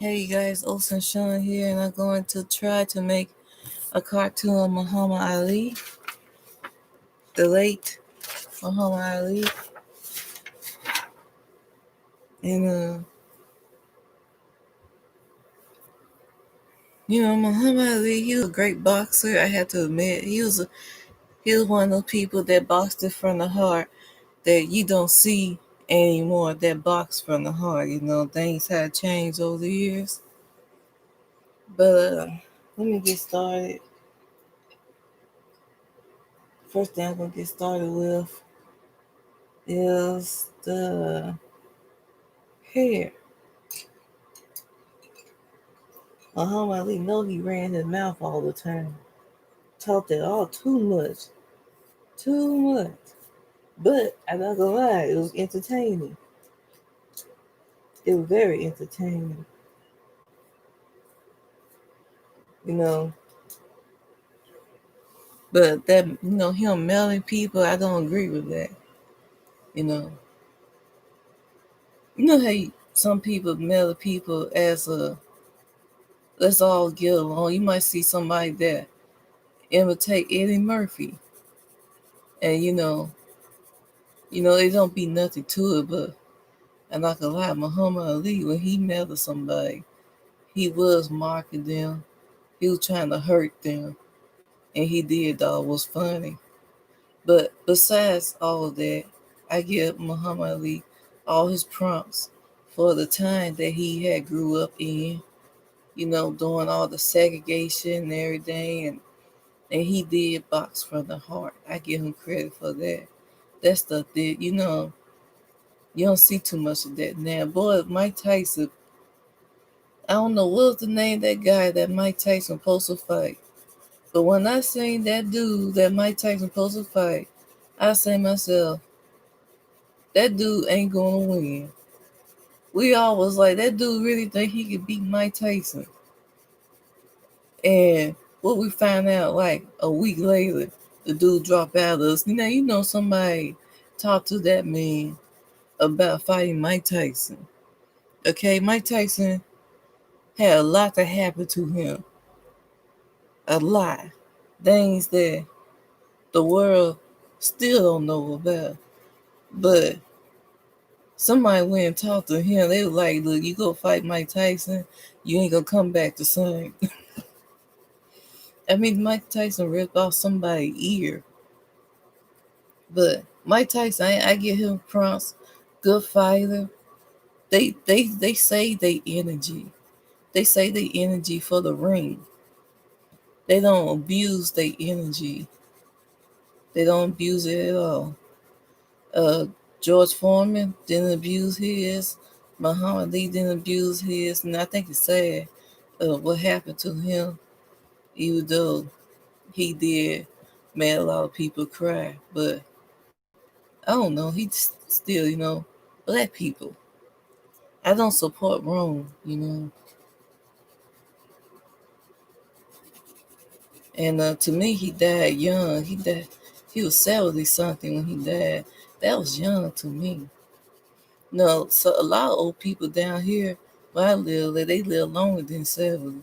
Hey you guys, Olsen Sean here, and I'm going to try to make a cartoon of Muhammad Ali, the late Muhammad Ali. And Muhammad Ali, he was a great boxer. I have to admit, he was one of those people that boxed it from the heart that you don't see anymore. That box from the heart. Things have changed over the years. But let me get started. First thing I'm gonna get started with is the hair. Muhammad Ali know he ran his mouth all the time. Talked it all too much. Too much. But I'm not gonna lie, it was entertaining. It was very entertaining. You know. But that him mailing people, I don't agree with that. You know. You know how some people mail people as a let's all get along. You might see somebody that imitate Eddie Murphy. And it don't be nothing to it, but I'm not gonna lie, Muhammad Ali, when he met somebody, he was mocking them. He was trying to hurt them. And he did, dog, was funny. But besides all of that, I give Muhammad Ali all his prompts for the time that he had grew up in, doing all the segregation and everything. And he did box from the heart. I give him credit for that. That stuff did, you don't see too much of that now. Boy, Mike Tyson, I don't know what was the name of that guy that Mike Tyson supposed to fight. But when I seen that dude that Mike Tyson supposed to fight, I say myself, that dude ain't gonna win. We all was like, that dude really think he could beat Mike Tyson. And what we found out like a week later, the dude dropped out of us. Somebody talked to that man about fighting Mike Tyson. Okay, Mike Tyson had a lot that happened to him. A lot. Things that the world still don't know about. But somebody went and talked to him. They were like, look, you go fight Mike Tyson, you ain't gonna come back the same. I mean, Mike Tyson ripped off somebody's ear. But Mike Tyson, I give him prompts. Good fighter. They save their energy. They save their energy for the ring. They don't abuse their energy. They don't abuse it at all. Uh, George Foreman didn't abuse his. Muhammad Ali didn't abuse his. And I think it's sad what happened to him, even though he did made a lot of people cry. But I don't know. He still, black people. I don't support Rome. And to me, he died young. He was 70 something when he died. That was young to me. No, so a lot of old people down here where I live, they live longer than 70.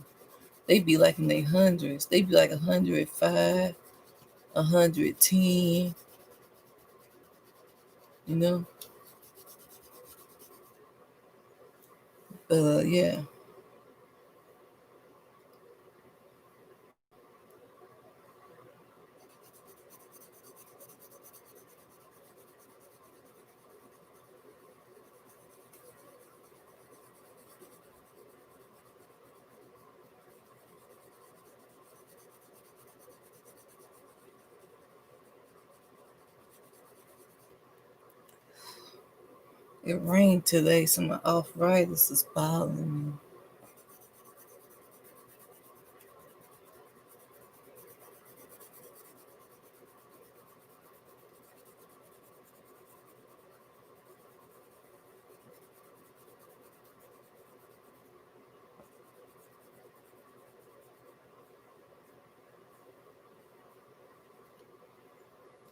They be like in their hundreds. They be like 105, 110, you know? But yeah. It rained today, so my arthritis is bothering me.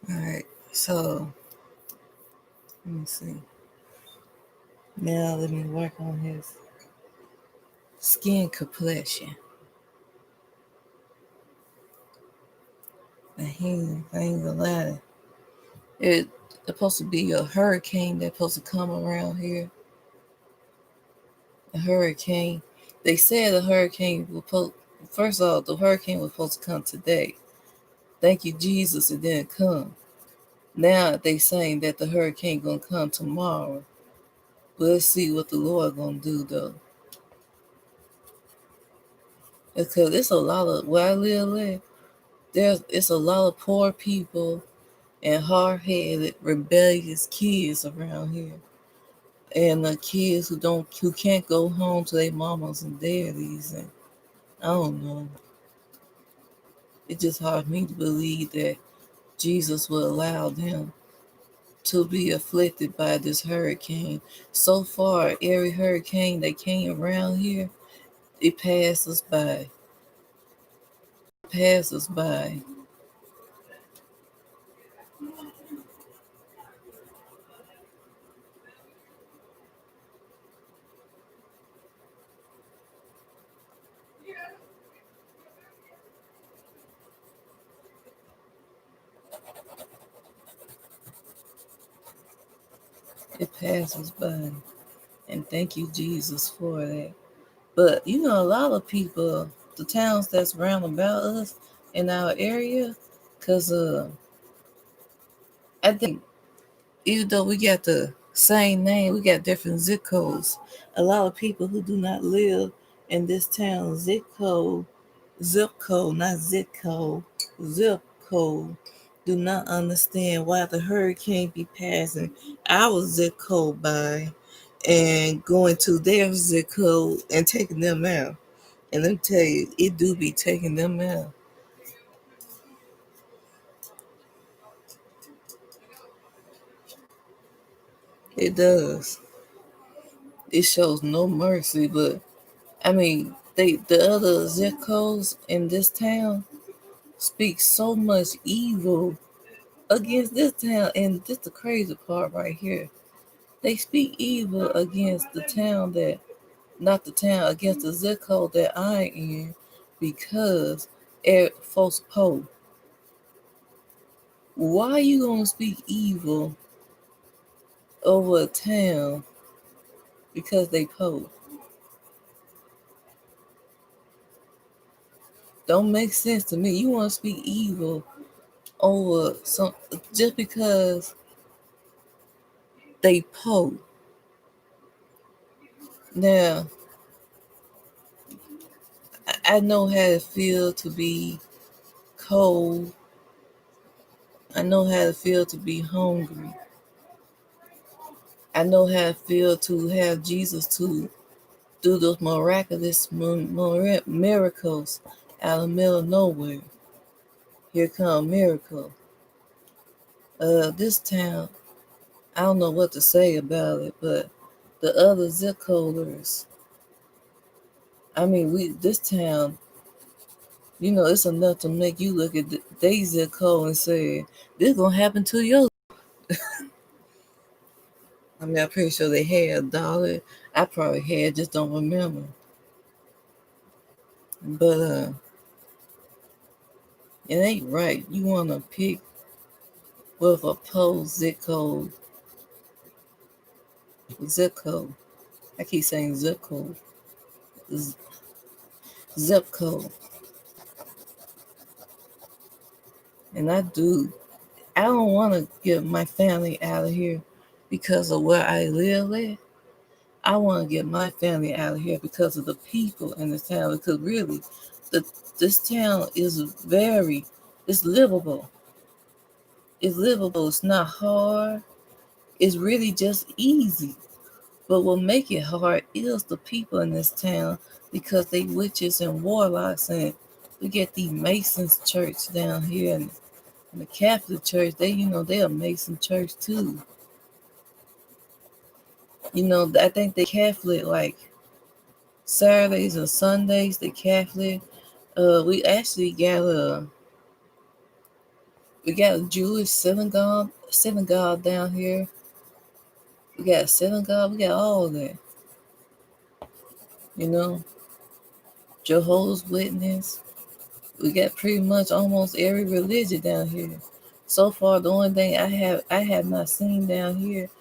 All right, so let me see. Now let me work on his skin complexion. And I ain't gonna lie. It's supposed to be a hurricane that's supposed to come around here. A hurricane. They said the hurricane was supposed. First off, the hurricane was supposed to come today. Thank you, Jesus, it didn't come. Now they saying that the hurricane gonna come tomorrow. Let's see what the Lord gonna do though. Because it's a lot of where I live at, it's a lot of poor people and hard-headed, rebellious kids around here. And the kids who can't go home to their mamas and daddies, and I don't know. It's just hard for me to believe that Jesus will allow them to be afflicted by this hurricane. So far, every hurricane that came around here, it passes by. Passes by. It passes by. And thank you, Jesus, for that. But you know, a lot of people, the towns that's round about us in our area, because I think even though we got the same name, we got different zip codes. A lot of people who do not live in this town zip code, not zip code, do not understand why the hurricane be passing our zip code by and going to their zip code and taking them out. And let me tell you, it do be taking them out. It does. It shows no mercy, but I mean, the other zip codes in this town speak so much evil against this town, and this the crazy part right here. They speak evil against the town that, not the town, against the zip code that I in, because folks po. Why you gonna speak evil over a town because they po? Don't make sense to me. You want to speak evil over some just because they po. Now, I know how it feel to be cold. I know how it feel to be hungry. I know how it feel to have Jesus to do those miraculous miracles out of the middle of nowhere. Here come miracle. This town, I don't know what to say about it, but the other zip coders, I mean, this town, you know, it's enough to make you look at they zip code and say, this gonna happen to you. I mean, I'm pretty sure they had a dollar. I probably had, just don't remember. But it ain't right. You wanna pick with a post zip code. I keep saying zip code, Z- zip code, and I do. I don't want to get my family out of here because of where I live at. I want to get my family out of here because of the people in this town. Because really, the this town is it's livable. It's livable. It's not hard. It's really just easy. But what make it hard is the people in this town because they witches and warlocks, and we get the Masons church down here and the Catholic church. They're a Mason church too. I think they Catholic like Saturdays and Sundays. They Catholic. We got a Jewish synagogue down here. We got a synagogue. We got all that. You know. Jehovah's Witness. We got pretty much almost every religion down here. So far, the only thing I have not seen down here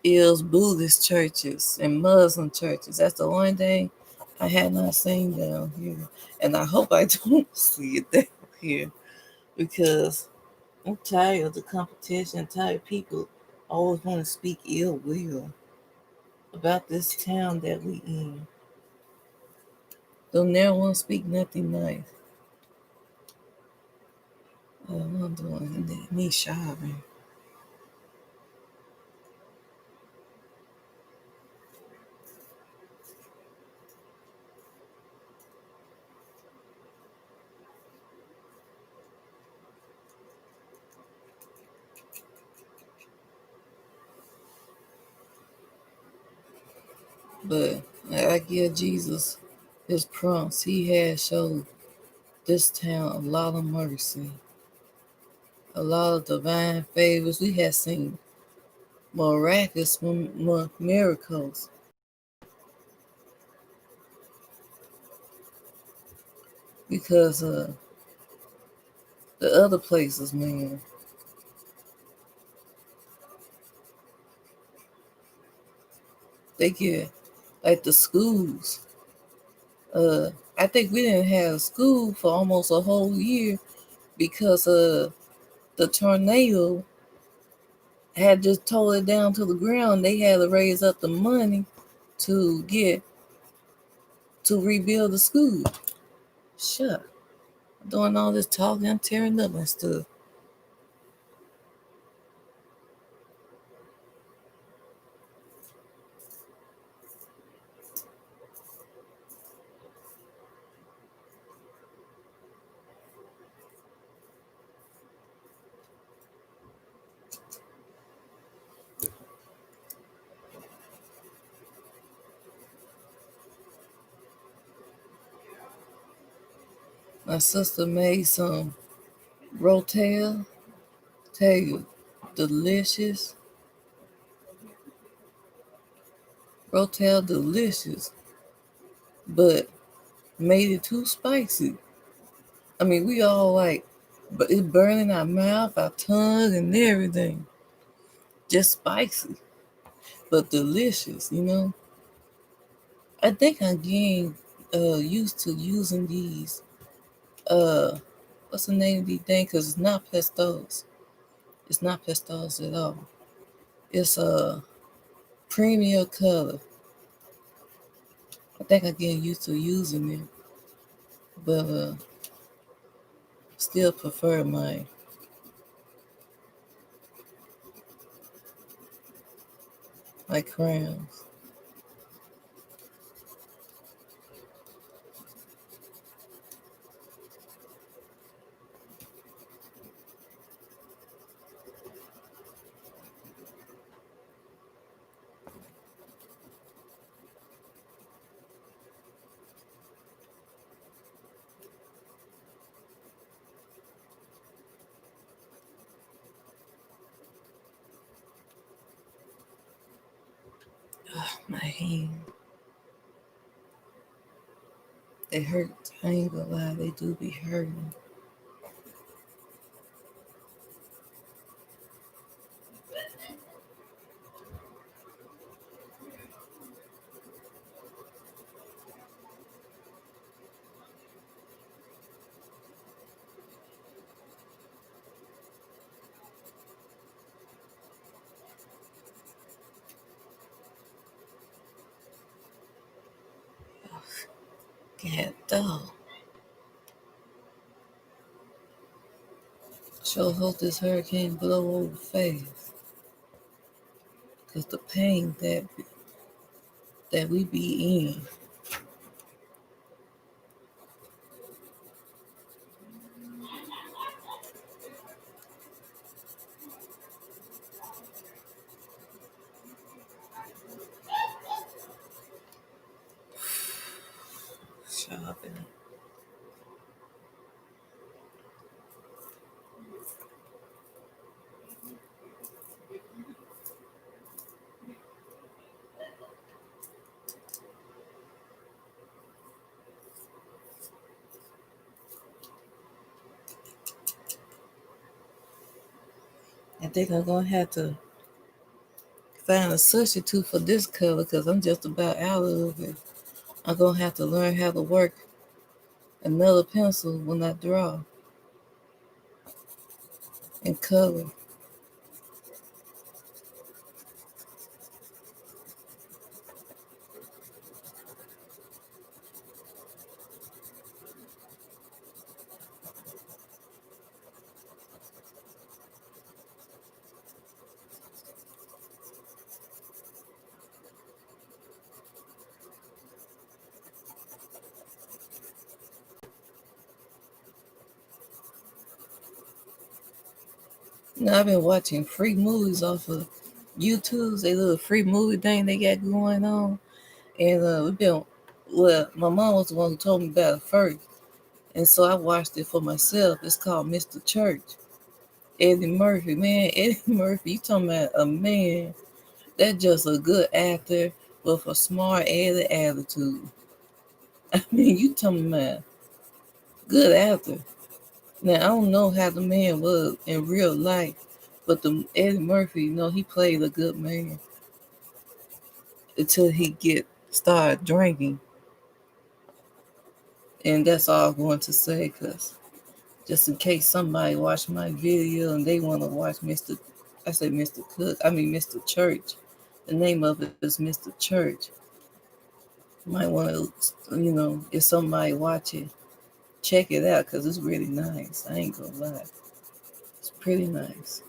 is Buddhist churches and Muslim churches. That's the only thing I had not seen down here, and I hope I don't see it down here because I'm tired of the competition. Tired of people always want to speak ill will about this town that we in. Don't never want to speak nothing nice. I'm doing me shopping. But I give Jesus his prompts. He has showed this town a lot of mercy, a lot of divine favors. We have seen miraculous miracles because the other places, man, they get like the schools. I think we didn't have school for almost a whole year because the tornado had just tore it down to the ground. They had to raise up the money to get to rebuild the school. Shut. Doing all this talking, tearing up and stuff. My sister made some rotel. Tell you, delicious. Rotel delicious, but made it too spicy. I mean, we all like, but it's burning our mouth, our tongue, and everything. Just spicy, but delicious, you know. I think I'm getting used to using these. Uh, what's the name of these things? Because it's not pestos. It's not pestos at all. It's a premium color. I think I'm getting used to using it, but still prefer my crowns. My hand, they hurt. I ain't gonna lie, they do be hurting. God dog. Sure hope this hurricane blow over fast. Cause the pain that we be in. Shopping. I think I'm gonna have to find a substitute for this color because I'm just about out of it. I'm gonna have to learn how to work another pencil when I draw and color. I've been watching free movies off of YouTube's a little free movie thing they got going on. And my mom was the one who told me about it first. And so I watched it for myself. It's called Mr. Church. Eddie Murphy, man, Eddie Murphy, you talking about a man that's just a good actor with a smart added attitude. I mean, you talking about good actor. Now I don't know how the man was in real life, but the Eddie Murphy, he played a good man until he get started drinking, and that's all I'm going to say. Cause just in case somebody watch my video and they want to watch Mr. Cook, I mean Mr. Church. The name of it is Mr. Church. You might want to, if somebody watch it, check it out because it's really nice. I ain't gonna lie, it's pretty nice.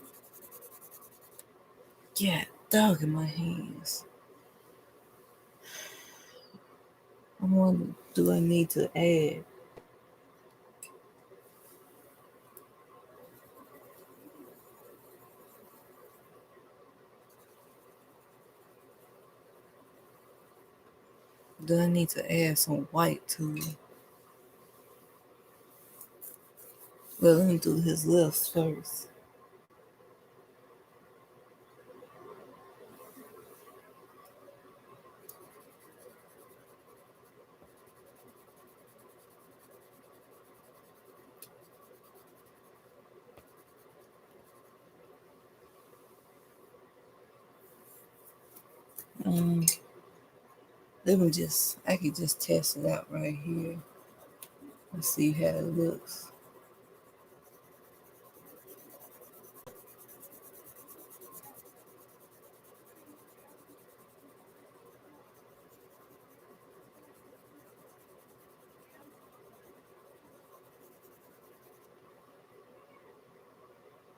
Yeah, dog in my hands. I'm wondering, do I need to add? Do I need to add some white to it? Well, let me do his lips first. Um, I could just test it out right here. Let's see how it looks.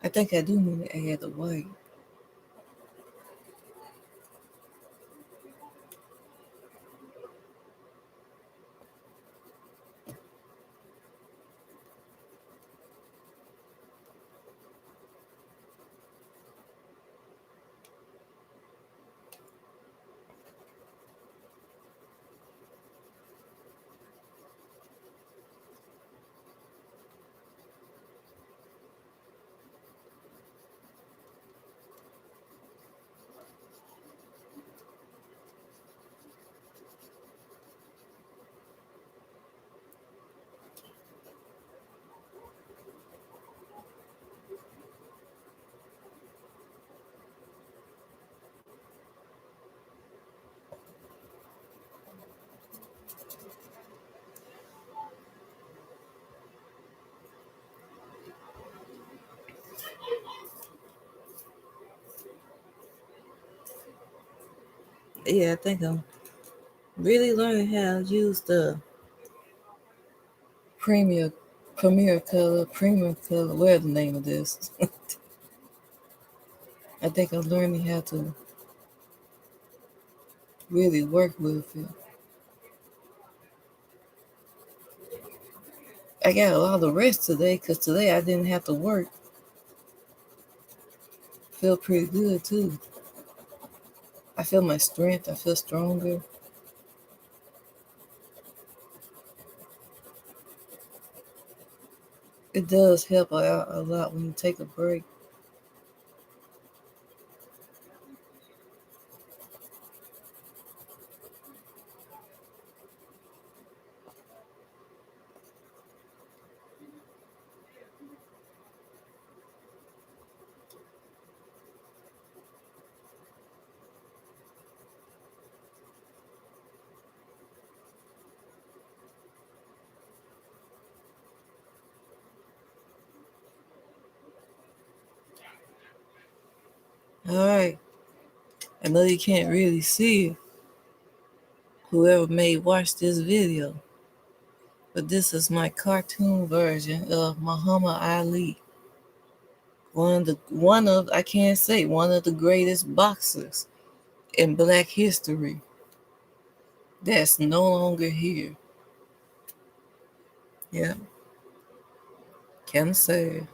I think I do need to add the white. Yeah, I think I'm really learning how to use the Premier Premier Color, whatever the name of this. I think I'm learning how to really work with it. I got a lot of rest today because today I didn't have to work. Feel pretty good too. I feel my strength. I feel stronger. It does help out a lot when you take a break. All right. I know you can't really see it, whoever may watch this video, but this is my cartoon version of Muhammad Ali. I can't say one of the greatest boxers in black history that's no longer here. Yeah, can say it.